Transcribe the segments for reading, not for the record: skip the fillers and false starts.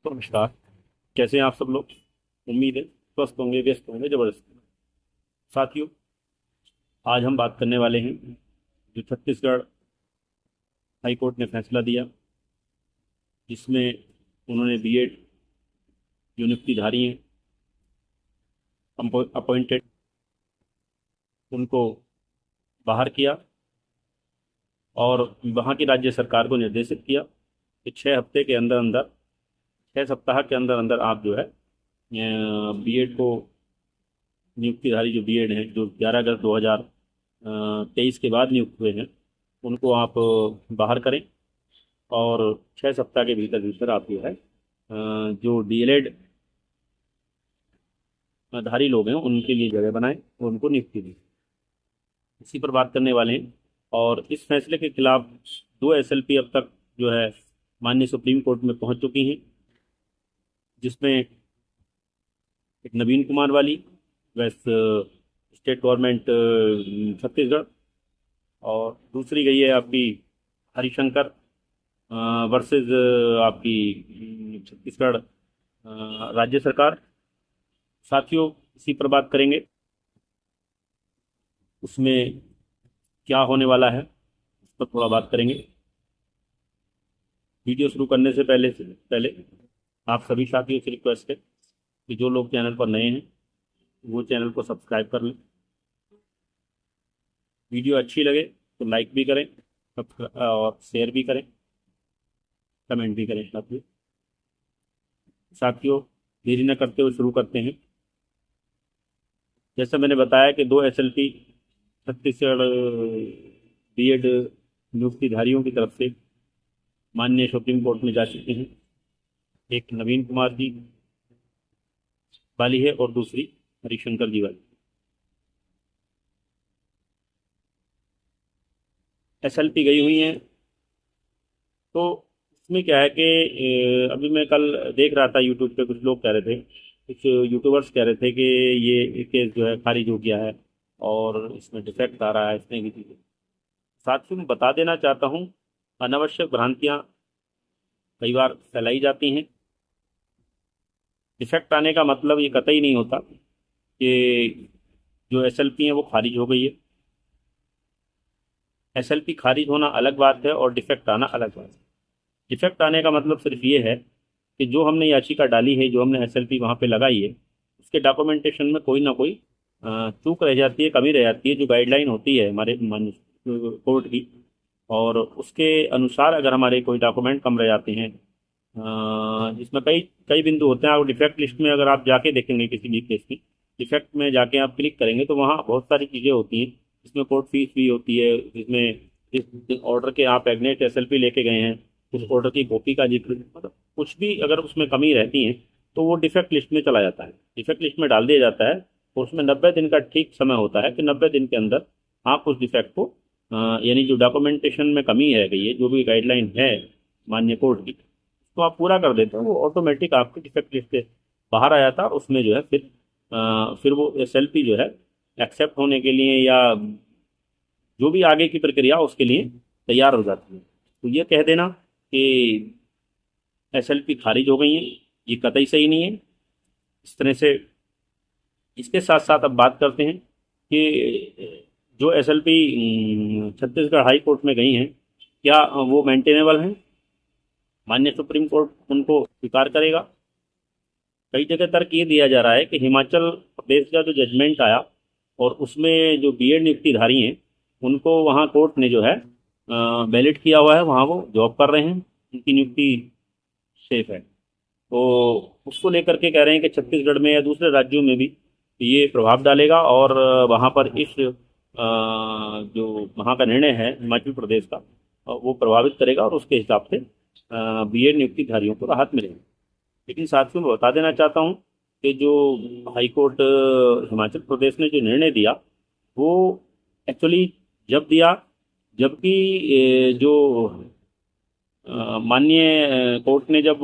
तो नमस्कार। कैसे हैं आप सब लोग? उम्मीद है स्वस्थ होंगे, व्यस्त होंगे, जबरदस्त। साथियों, आज हम बात करने वाले हैं जो छत्तीसगढ़ हाई कोर्ट ने फैसला दिया, जिसमें उन्होंने बीएड जो नियुक्तिधारी हैं, अपॉइंटेड, उनको बाहर किया और वहाँ की राज्य सरकार को निर्देशित किया कि 6 हफ्ते के अंदर अंदर, 6 सप्ताह के अंदर अंदर आप जो है बीएड को, नियुक्तिधारी जो बीएड हैं जो 11 अगस्त 2023 के बाद नियुक्त हुए हैं, उनको आप बाहर करें और 6 सप्ताह के भीतर भीतर आप जो है जो डीएलएड धारी लोग हैं उनके लिए जगह बनाएं और उनको नियुक्ति दें। इसी पर बात करने वाले हैं। और इस फैसले के खिलाफ 2 एसएलपी अब तक जो है माननीय सुप्रीम कोर्ट में पहुंच चुकी हैं, जिसमें एक नवीन कुमार वाली, वेस्ट स्टेट गवर्नमेंट छत्तीसगढ़, और दूसरी गई है आपकी हरिशंकर वर्सेस आपकी छत्तीसगढ़ राज्य सरकार। साथियों, इसी पर बात करेंगे, उसमें क्या होने वाला है उस पर थोड़ा बात करेंगे। वीडियो शुरू करने से पहले आप सभी साथियों से रिक्वेस्ट है कि जो लोग चैनल पर नए हैं वो चैनल को सब्सक्राइब कर लें। वीडियो अच्छी लगे तो लाइक भी करें, और शेयर भी करें, कमेंट भी करें। साथियों, देरी न करते हुए शुरू करते हैं। जैसा मैंने बताया कि 2 एसएलपी छत्तीसगढ़ बीएड नियुक्तिधारियों की तरफ से माननीय सुप्रीम कोर्ट में जा चुके हैं। एक नवीन कुमार जी वाली है और दूसरी हरिशंकर जी वाली। एसएलपी गई हुई हैं। तो इसमें क्या है कि अभी मैं कल देख रहा था यूट्यूब पे, कुछ लोग कह रहे थे, कुछ यूट्यूबर्स कह रहे थे कि ये केस जो है खारिज हो गया है और इसमें डिफेक्ट आ रहा है, इसमें की चीज़ें। साथ ही मैं बता देना चाहता हूँ, अनावश्यक भ्रांतियाँ कई बार फैलाई जाती हैं। डिफेक्ट आने का मतलब ये कतई नहीं होता कि जो एसएलपी है वो खारिज हो गई है। एसएलपी खारिज होना अलग बात है और डिफेक्ट आना अलग बात है। डिफेक्ट आने का मतलब सिर्फ ये है कि जो हमने याचिका डाली है, जो हमने एसएलपी वहाँ पे लगाई है, उसके डॉक्यूमेंटेशन में कोई ना कोई चूक रह जाती है, कमी रह जाती है, जो गाइडलाइन होती है हमारे माननीय कोर्ट की। और उसके अनुसार अगर हमारे कोई डॉक्यूमेंट कम रह जाते हैं, जिसमें कई कई बिंदु होते हैं, आप डिफेक्ट लिस्ट में अगर आप जाके देखेंगे किसी भी केस की, डिफेक्ट में जाके आप क्लिक करेंगे तो वहाँ बहुत सारी चीज़ें होती हैं। इसमें कोर्ट फीस भी होती है, जिसमें जिस ऑर्डर के आप एग्नेट एसएलपी लेके गए हैं उस ऑर्डर की कॉपी का जिक्र, मतलब कुछ भी अगर उसमें कमी रहती है तो वो डिफेक्ट लिस्ट में चला जाता है, डिफेक्ट लिस्ट में डाल दिया जाता है। और उसमें 90 दिन का ठीक समय होता है कि 90 दिन के अंदर आप उस डिफेक्ट को, यानी जो डॉक्यूमेंटेशन में कमी है गई है, जो भी गाइडलाइन है माननीय कोर्ट की, तो आप पूरा कर देते हो, वो ऑटोमेटिक आपकी डिफेक्ट लिस्ट से बाहर आ जाता है। और उसमें जो है फिर वो एसएलपी जो है एक्सेप्ट होने के लिए या जो भी आगे की प्रक्रिया उसके लिए तैयार हो जाती है। तो ये कह देना कि एसएलपी खारिज हो गई है, ये कतई सही नहीं है। इस तरह से इसके साथ साथ अब बात करते हैं कि जो एसएलपी छत्तीसगढ़ हाई कोर्ट में गई हैं, क्या वो मेंटेनेबल हैं? माननीय सुप्रीम कोर्ट उनको स्वीकार करेगा? कई जगह तर्क ये दिया जा रहा है कि हिमाचल प्रदेश का जो जजमेंट आया और उसमें जो बीएड नियुक्तिधारी हैं उनको वहाँ कोर्ट ने जो है वैलिड किया हुआ है, वहाँ वो जॉब कर रहे हैं, उनकी नियुक्ति सेफ है। तो उसको लेकर के कह रहे हैं कि छत्तीसगढ़ में या दूसरे राज्यों में भी ये प्रभाव डालेगा और वहाँ पर इस जो वहाँ का निर्णय है हिमाचल प्रदेश का, वो प्रभावित करेगा और उसके हिसाब से बीएड नियुक्तिधारियों को राहत मिलेगी। लेकिन साथियों, मैं बता देना चाहता हूँ कि जो हाई कोर्ट हिमाचल प्रदेश ने जो निर्णय दिया, वो एक्चुअली जब दिया, जबकि जो माननीय कोर्ट ने जब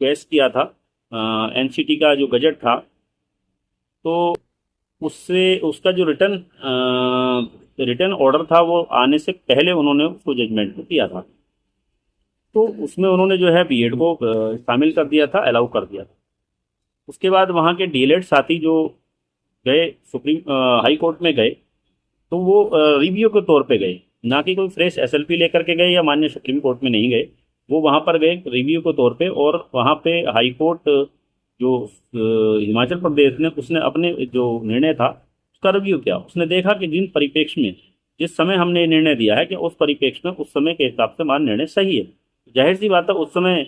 पेश किया था एनसीटी का जो गजट था, तो उससे उसका जो रिटर्न ऑर्डर था वो आने से पहले उन्होंने उसको जजमेंट को दिया था। तो उसमें उन्होंने जो है बीएड को शामिल कर दिया था, अलाउ कर दिया था। उसके बाद वहाँ के डीएलएड साथी जो गए सुप्रीम हाई कोर्ट में गए, तो वो रिव्यू के तौर पे गए, ना कि कोई फ्रेश एसएलपी लेकर के गए या माननीय सुप्रीम कोर्ट में नहीं गए। वो वहाँ पर गए रिव्यू के तौर पे, और वहाँ पे हाई कोर्ट जो हिमाचल प्रदेश ने, उसने अपने जो निर्णय था उसका रिव्यू किया। उसने देखा कि जिन परिप्रेक्ष्य में जिस समय हमने निर्णय दिया है कि उस परिप्रेक्ष्य में उस समय के हिसाब से मान निर्णय सही है। जाहिर सी बात है, उस समय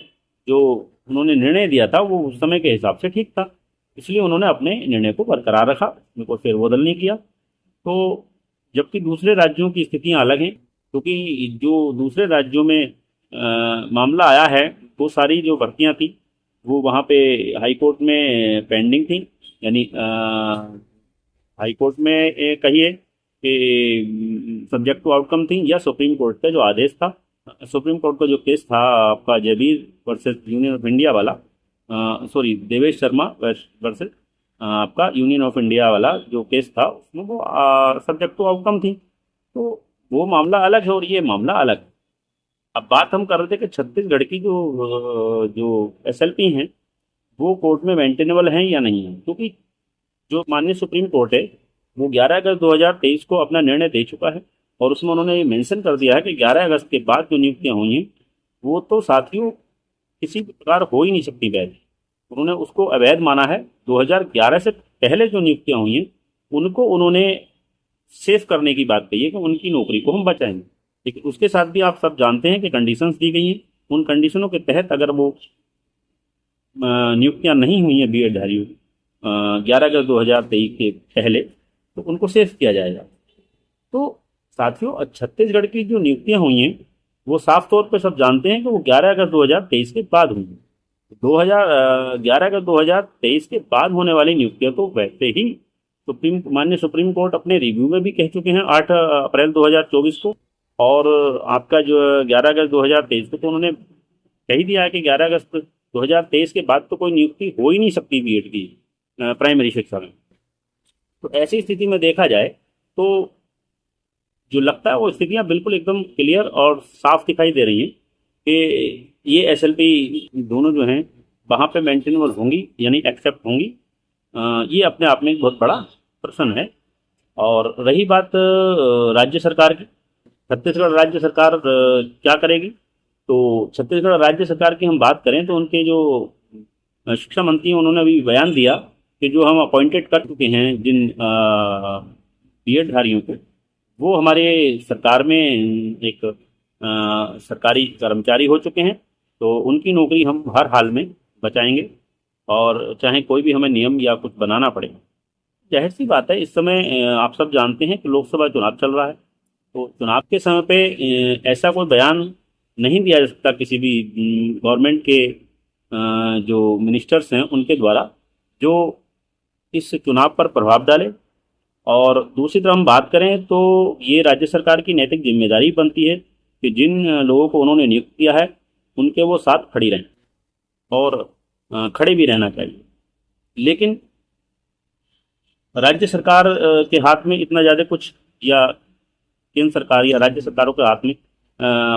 जो उन्होंने निर्णय दिया था वो उस समय के हिसाब से ठीक था, इसलिए उन्होंने अपने निर्णय को बरकरार रखा, उसमें कोई फेरबदल नहीं किया। तो जबकि दूसरे राज्यों की स्थितियां अलग हैं, क्योंकि जो दूसरे राज्यों में मामला आया है, वो सारी जो भर्तियां थी वो वहाँ पे हाई कोर्ट में पेंडिंग थी। यानी हाई कोर्ट में कहिए कि सब्जेक्ट टू आउटकम थी, या सुप्रीम कोर्ट का जो आदेश था, सुप्रीम कोर्ट का जो केस था आपका Jaiveer versus union of India वाला, सॉरी देवेश शर्मा वर्सेस आपका यूनियन ऑफ इंडिया वाला जो केस था, उसमें वो सब्जेक्ट टू आउटकम थी। तो वो मामला अलग है और ये मामला अलग है। अब बात हम कर रहे थे कि छत्तीसगढ़ की जो एसएलपी हैं वो कोर्ट में मेंटेनेबल हैं या नहीं है, क्योंकि जो माननीय सुप्रीम कोर्ट है वो 11 अगस्त 2023 को अपना निर्णय दे चुका है, और उसमें उन्होंने ये मेंशन कर दिया है कि 11 अगस्त के बाद जो नियुक्तियां हुई हैं वो तो साथियों किसी प्रकार हो ही नहीं सकती वैध। उन्होंने उसको अवैध माना है। 2011 से पहले जो नियुक्तियां हुई हैं उनको उन्होंने सेफ करने की बात कही है कि उनकी नौकरी को हम बचाएंगे। लेकिन उसके साथ भी आप सब जानते हैं कि कंडीशंस दी गई हैं, उन कंडीशनों के तहत अगर वो नियुक्तियां नहीं हुई हैं बीएडधारियों 11 अगस्त 2023 के पहले, तो उनको सेफ किया जाएगा। तो साथियों छत्तीसगढ़ की जो नियुक्तियां हुई हैं वो साफ तौर पे सब जानते हैं कि वो 11 अगस्त 2023 के बाद हुई हैं। 11 अगस्त 2023 के बाद होने वाली नियुक्तियां तो वैसे ही माननीय सुप्रीम कोर्ट अपने रिव्यू में भी कह चुके हैं 8 अप्रैल 2024 को। और आपका जो 11 अगस्त 2023 को तो उन्होंने कह ही दिया है कि 11 अगस्त 2023 के बाद तो कोई नियुक्ति हो ही नहीं सकती बीएड की प्राइमरी शिक्षा में। तो ऐसी स्थिति में देखा जाए तो जो लगता है वो स्थितियां बिल्कुल एकदम क्लियर और साफ दिखाई दे रही हैं कि ये एसएलपी दोनों जो हैं वहाँ पे मेंटेनेबल होंगी, यानी एक्सेप्ट होंगी। ये अपने आप में एक बहुत बड़ा प्रश्न है। और रही बात राज्य सरकार की, छत्तीसगढ़ राज्य सरकार क्या करेगी, तो छत्तीसगढ़ राज्य सरकार की हम बात करें तो उनके जो शिक्षा मंत्री हैं उन्होंने अभी बयान दिया कि जो हम अपॉइंटेड कर चुके हैं जिन बीएड धारियों को, वो हमारे सरकार में एक सरकारी कर्मचारी हो चुके हैं, तो उनकी नौकरी हम हर हाल में बचाएंगे, और चाहे कोई भी हमें नियम या कुछ बनाना पड़े। जाहिर सी बात है, इस समय आप सब जानते हैं कि लोकसभा चुनाव चल रहा है, तो चुनाव के समय पे ऐसा कोई बयान नहीं दिया जा सकता किसी भी गवर्नमेंट के जो मिनिस्टर्स हैं उनके द्वारा, जो इस चुनाव पर प्रभाव डाले। और दूसरी तरफ हम बात करें तो ये राज्य सरकार की नैतिक जिम्मेदारी बनती है कि जिन लोगों को उन्होंने नियुक्त किया है उनके वो साथ खड़ी रहें, और खड़े भी रहना चाहिए। लेकिन राज्य सरकार के हाथ में इतना ज़्यादा कुछ, या केंद्र सरकार या राज्य सरकारों के हाथ में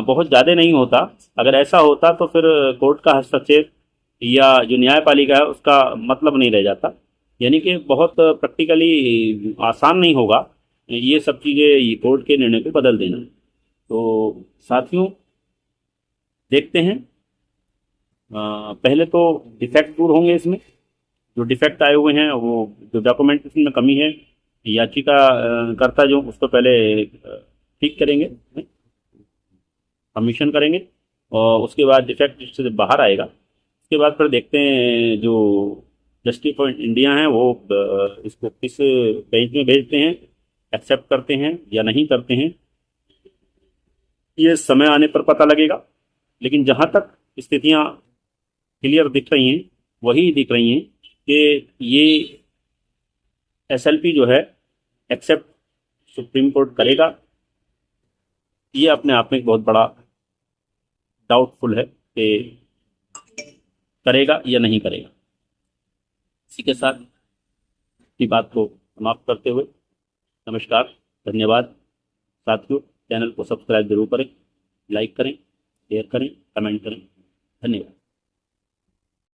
बहुत ज़्यादा नहीं होता। अगर ऐसा होता तो फिर कोर्ट का हस्तक्षेप या जो न्यायपालिका है उसका मतलब नहीं रह जाता। यानी कि बहुत प्रैक्टिकली आसान नहीं होगा ये सब चीज़ें कोर्ट के निर्णय को बदल देना। तो साथियों देखते हैं, पहले तो डिफेक्ट दूर होंगे इसमें। जो डिफेक्ट आए हुए हैं वो जो डॉक्यूमेंटेशन में कमी है, याचिका कर्ता जो उसको पहले ठीक करेंगे, सबमिशन करेंगे, और उसके बाद डिफेक्ट जिससे बाहर आएगा उसके बाद फिर देखते हैं जो जस्टिस फॉर इंडिया हैं वो इसको किस बेंच में भेजते हैं, एक्सेप्ट करते हैं या नहीं करते हैं, ये समय आने पर पता लगेगा। लेकिन जहाँ तक स्थितियाँ क्लियर दिख रही हैं वही दिख रही हैं कि ये एसएलपी जो है एक्सेप्ट सुप्रीम कोर्ट करेगा। ये अपने आप में एक बहुत बड़ा डाउटफुल है कि करेगा या नहीं करेगा। इसी के साथ की बात को समाप्त करते हुए नमस्कार, धन्यवाद। साथियों चैनल को सब्सक्राइब जरूर करें, लाइक करें शेयर करें, कमेंट करें। धन्यवाद।